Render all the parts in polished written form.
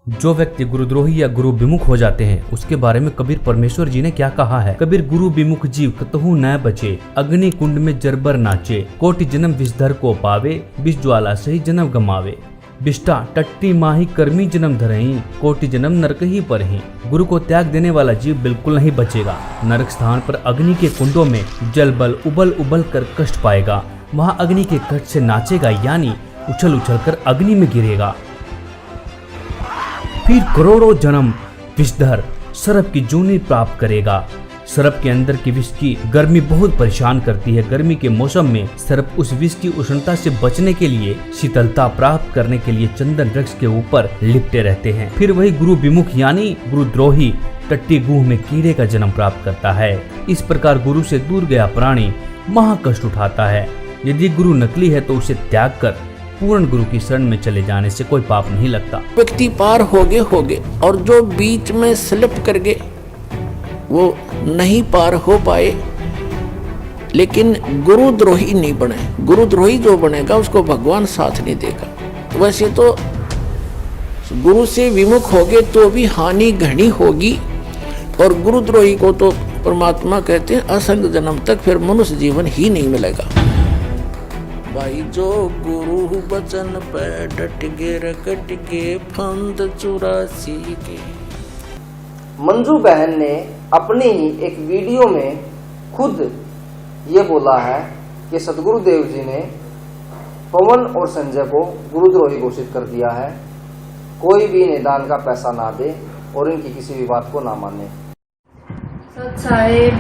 जो व्यक्ति गुरुद्रोही या गुरु विमुख हो जाते हैं उसके बारे में कबीर परमेश्वर जी ने क्या कहा है। कबीर गुरु विमुख जीव कतहु न बचे, अग्नि कुंड में जरबर नाचे, कोटि जन्म विषधर को पावे, विष ज्वाला से ही जन्म गमावे। बिष्टा टट्टी माही कर्मी जन्म धरही, कोटि जन्म नरक ही पर ही। गुरु को त्याग देने वाला जीव बिल्कुल नहीं बचेगा। नरक स्थान पर अग्नि के कुंडों में जल बल उबल उबल कर कष्ट पाएगा। वहाँ अग्नि के कष्ट से नाचेगा, यानी उछल उछल कर अग्नि में गिरेगा। फिर करोड़ों जन्म विषधर सर्प की जूनी प्राप्त करेगा। सर्प के अंदर की विष की गर्मी बहुत परेशान करती है। गर्मी के मौसम में सर्प उस विष की उष्णता से बचने के लिए शीतलता प्राप्त करने के लिए चंदन वृक्ष के ऊपर लिपटे रहते हैं। फिर वही गुरु विमुख यानी गुरुद्रोही टट्टी गुह में कीड़े का जन्म प्राप्त करता है। इस प्रकार गुरु से दूर गया प्राणी महा कष्ट उठाता है। यदि गुरु नकली है तो उसे त्याग कर पूर्ण गुरु की शरण में चले जाने से कोई पाप नहीं लगता। व्यक्ति पार हो गए और जो बीच में स्लिप कर गए वो नहीं पार हो पाए, लेकिन गुरुद्रोही नहीं बने। गुरुद्रोही जो बनेगा उसको भगवान साथ नहीं देगा। वैसे तो गुरु से विमुख हो गए तो भी हानि घनी होगी, और गुरुद्रोही को तो परमात्मा कहते हैं असंग जन्म तक फिर मनुष्य जीवन ही नहीं मिलेगा। भाई जो गुरु बचन पे डट गे रकट गे फंद 84 के। मंजू बहन ने अपनी ही एक वीडियो में खुद ये बोला है कि सदगुरुदेव जी ने पवन और संजय को गुरुद्रोही घोषित कर दिया है। कोई भी निदान का पैसा ना दे और इनकी किसी भी बात को ना माने। सत साहेब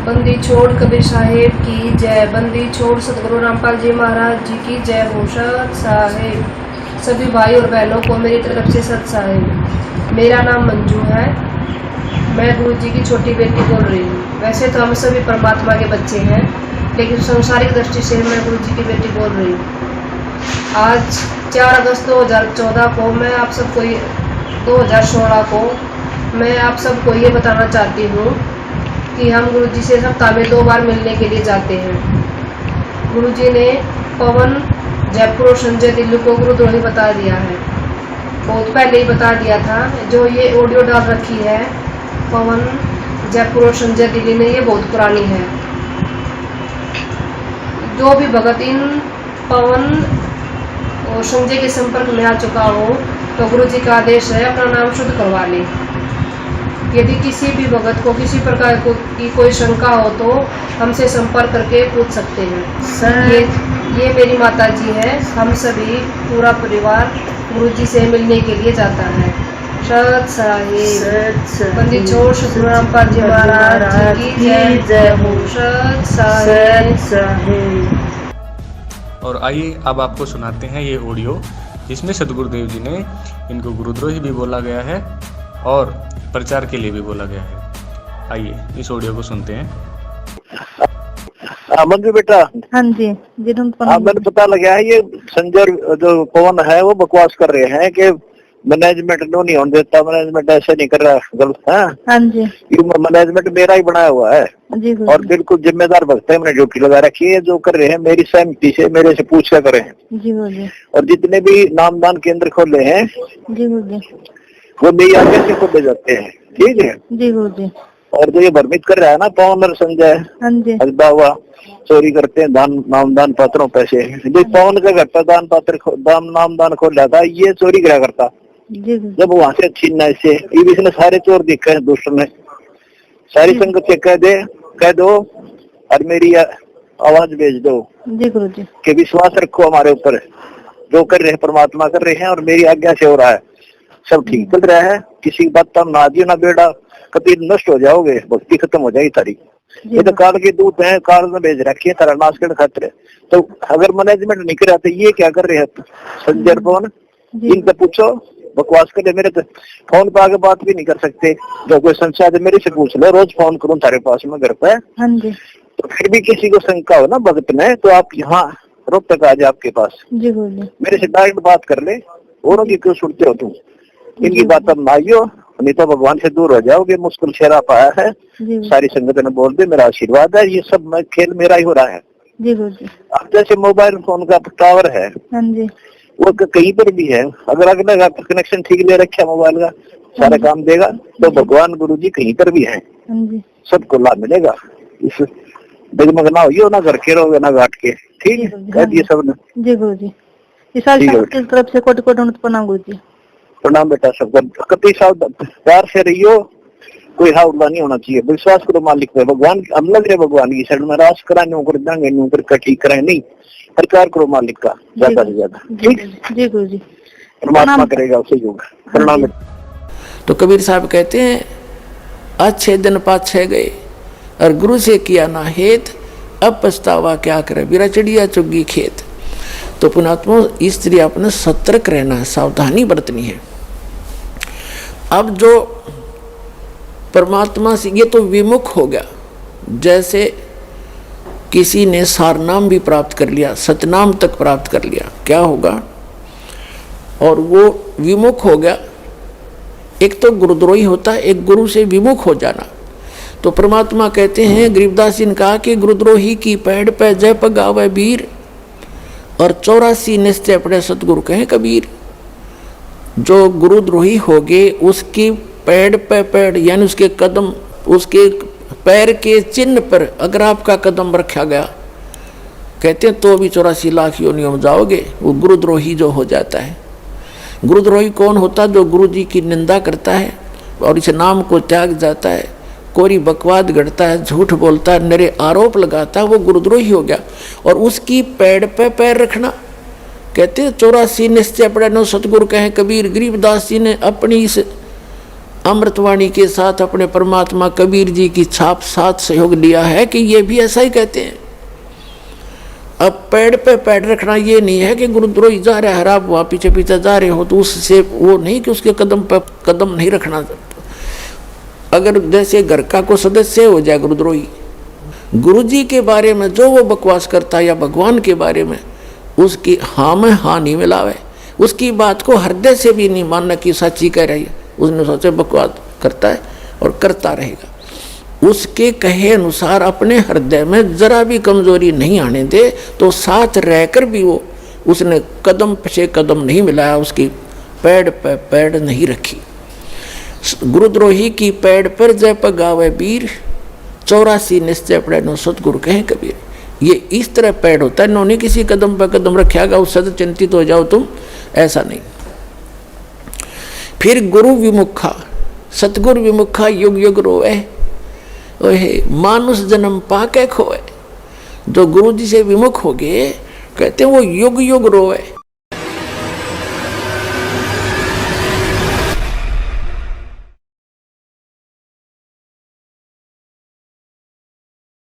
बंदी छोड़ कबीर साहेब की जय। बंदी छोड़ सतगुरु रामपाल जी महाराज जी की जय हो। सत साहेब सभी भाई और बहनों को मेरी तरफ से सत साहेब। मेरा नाम मंजू है, मैं गुरु जी की छोटी बेटी बोल रही हूँ। वैसे तो हम सभी परमात्मा के बच्चे हैं, लेकिन सांसारिक दृष्टि से मैं गुरु जी की बेटी बोल रही हूँ। आज 4 अगस्त 2014 को मैं आप सबको 2016 को मैं आप सबको ये बताना चाहती हूँ कि हम गुरुजी से सप्ताह में 2 बार मिलने के लिए जाते हैं। गुरुजी ने पवन जयपुर और संजय दिल्ली को गुरुद्रोही बता दिया है। बहुत पहले ही बता दिया था। जो ये ऑडियो डाल रखी है पवन जयपुर और संजय दिल्ली ने, ये बहुत पुरानी है। जो भी भगत इन पवन और संजय के संपर्क में आ चुका हो तो गुरुजी का आदेश है अपना नाम शुद्ध करवा ले। यदि किसी भी भगत को किसी प्रकार की कोई शंका हो तो हमसे संपर्क करके पूछ सकते हैं। ये मेरी माता जी है। हम सभी पूरा परिवार गुरुजी से मिलने के लिए जाता है। सत साहिब बंदी छोड़ सतगुरु रामपाल जी महाराज जी की जय हो। सत साहिब। और आइए अब आपको सुनाते हैं ये ऑडियो जिसमें सदगुरुदेव जी ने इनको गुरुद्रोही भी बोला गया है और प्रचार के लिए भी बोला गया है। आइए इस ऑडियो को सुनते हैं। मंजू बेटा। हाँ जी मैंने पता लगा है ये संजय जो पवन है वो बकवास कर रहे हैं कि मैनेजमेंट नो नहीं होने देता, मैनेजमेंट ऐसे नहीं कर रहा, गलत है। हाँ जी मैनेजमेंट मेरा ही बनाया हुआ है जी और बिल्कुल जिम्मेदार भक्त है। मैंने ड्यूटी लगा रखी है। जो कर रहे हैं मेरी सहमति से मेरे से पूछ कर करें। जी जी। और जितने भी नामदान केंद्र खोले हैं जी जी वो मेरी आगे से खोले जाते हैं। ठीक है जी जी। और जो ये भ्रमित कर रहा है ना पवन और संजय, हाँ जी हजदा हुआ चोरी करते हैं दान नामदान पात्रों पैसे। पवन का घर पर दान पात्र नामदान खोल रहा था, ये चोरी करा करता जी। जब वहां से छीनना इससे इसने सारे चोर दिखे हैं। दुष्ट ने सारी संगत से कह दो और मेरी आवाज भेज दो जी गुरु जी कि विश्वास रखो हमारे ऊपर। जो कर रहे हैं परमात्मा कर रहे हैं और मेरी आज्ञा से हो रहा है। सब ठीक चल रहा है। किसी की बात तुम ना दियो ना बेड़ा, कभी नष्ट हो जाओगे, भक्ति खत्म हो जाएगी तारी। ये तो काल के दूत हैं, काल में भेज रखी है तारा नाश करने खातिर। तो अगर मैनेजमेंट नहीं करा तो ये क्या कर रहे हैं संजय पवन? इनसे पूछो। बकवास करे मेरे तो फोन पे आगे बात भी नहीं कर सकते। जो कोई संशय है मेरे से पूछ लो, रोज फोन करूँ तारे पास में घर पे। हाँ जी। तो फिर भी किसी को शंका हो ना भगत में तो आप यहाँ रोक तक आ जाए आपके पास। जी बोलिए। मेरे से डायरेक्ट बात कर ले। औरों की क्यों सुनते हो तुम? इनकी बात अब माइयो, नहीं तो भगवान से दूर हो जाओगे। मुश्किल शेरा पाया है। सारी संगत ने बोल दे मेरा आशीर्वाद है। ये सब खेल मेरा ही हो रहा है। जी बोलिए। अब जैसे मोबाइल फोन का टावर है, हाँ जी, वो कहीं पर भी है, अगर अगला का कनेक्शन ठीक ले रखा मोबाइल का, सारा काम देगा, तो भगवान गुरु जी कहीं पर भी हैं, सबको लाभ मिलेगा। इस डगमग ना हो, ना घर के रहोगे ना घाट के, ठीक है, कह दिए सबने। जी गुरु जी, इस साल की तरफ से कोटि कोटि प्रणाम गुरु जी। प्रणाम बेटा सबको, कति साल प्यार से रहियो, कोई हावला नहीं होना चाहिए, विश्वास करो मालिक पे, भगवान हम लग रहे भगवान की साइड में, रास करा न्यू कर देंगे, न्यू कर ठीक कराए नहीं, प्रचार करो मालिक का ज्यादा से ज्यादा, ठीक। जी गुरु जी, परमात्मा करेगा उसे योग। प्रणाम। तो कबीर साहब कहते हैं अच्छे दिन पाछे गए और गुरु से किया ना हेत, अब पछतावा क्या करे, बिरा चिड़िया चुगी खेत। तो पुणात्मा स्त्री अपने सतर्क रहना है, सावधानी बरतनी है। अब जो परमात्मा से ये तो विमुख हो गया, जैसे किसी ने सारनाम भी प्राप्त कर लिया, सतनाम तक प्राप्त कर लिया, क्या होगा, और वो विमुख हो गया। एक तो गुरुद्रोही होता है, एक गुरु से विमुख हो जाना। तो परमात्मा कहते हैं, गरीबदास जी ने कहा कि गुरुद्रोही की पैड़ पे जय पगावे वीर, और 84 निश्चय पड़े सतगुरु कहें कबीर। जो गुरुद्रोही हो गए उसकी पैड़ पे पैड़, यानी उसके कदम, उसके पैर के चिन्ह पर अगर आपका कदम रखा गया, कहते हैं तो भी 84 लाख योनियों में जाओगे। वो गुरुद्रोही जो हो जाता है। गुरुद्रोही कौन होता है? जो गुरु जी की निंदा करता है और इस नाम को त्याग जाता है, कोरी बकवाद गढ़ता है, झूठ बोलता है, नरे आरोप लगाता है, वो गुरुद्रोही हो गया। और उसकी पैड़ पे पैर रखना, कहते हैं 84 निश्चय पड़े नो सतगुरु कहे कबीर। गरीबदास जी ने अपनी इस अमृतवाणी के साथ अपने परमात्मा कबीर जी की छाप साथ सहयोग लिया है कि ये भी ऐसा ही कहते हैं। अब पैड़ पे पैड़ रखना ये नहीं है कि गुरुद्रोही जा रहा है, आप वहाँ पीछे पीछे जा रहे हो तो उससे वो नहीं कि उसके कदम पे कदम नहीं रखना। अगर जैसे घर का को सदस्य हो जाए गुरुद्रोही, गुरु जी के बारे में जो वो बकवास करता है या भगवान के बारे में, उसकी हाँ में हाँ नहीं मिलावे, उसकी बात को हृदय से भी नहीं मानना कि सच्ची कह रही है, उसने सोचे बकवास करता है और करता रहेगा। उसके कहे अनुसार अपने हृदय में जरा भी कमजोरी नहीं आने दे, तो साथ रहकर भी वो उसने कदम पे कदम नहीं मिलाया, उसकी पैड़ पे पैड़ नहीं रखी। गुरुद्रोही की पैड़ पर जय पगावे वीर, 84 निश्चय पड़े नो सतगुरु कहें कबीर। ये इस तरह पैड़ होता है, इन्होंने किसी कदम पर कदम रखेगा उससे तो चिंतित हो जाओ तुम, ऐसा नहीं। फिर गुरु विमुखा, सतगुरु विमुखा युग युग रोए, ओहे मानुष जन्म पाके खोए। जो गुरु जी से विमुख हो गए, कहते हैं वो युग युग रोए।